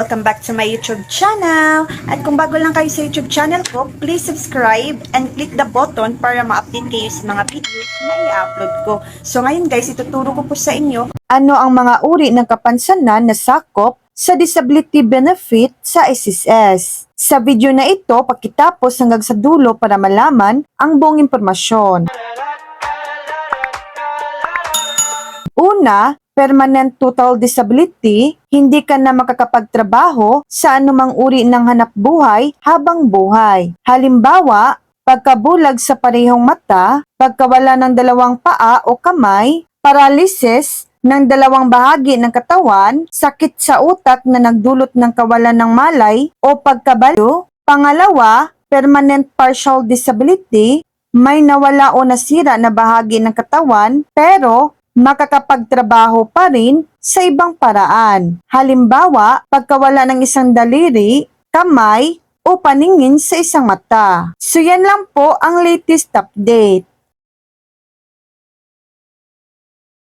Welcome back to my YouTube channel. At kung bago lang kayo sa YouTube channel ko, please subscribe and click the button para ma-update kayo sa mga videos na i-upload ko. So ngayon guys, ituturo ko po sa inyo ano ang mga uri ng kapansanan na sakop sa disability benefit sa SSS. Sa video na ito, pakitapos hanggang sa dulo para malaman ang buong impormasyon. Una, permanent total disability, hindi ka na makakapagtrabaho sa anumang uri ng hanap buhay habang buhay. Halimbawa, pagkabulag sa parehong mata, pagkawala ng dalawang paa o kamay, paralysis ng dalawang bahagi ng katawan, sakit sa utak na nagdulot ng kawalan ng malay o pagkabalo. Pangalawa, permanent partial disability, may nawala o nasira na bahagi ng katawan pero makakapagtrabaho pa rin sa ibang paraan. Halimbawa, pagkawala ng isang daliri, kamay, o paningin sa isang mata. So yan lang po ang latest update.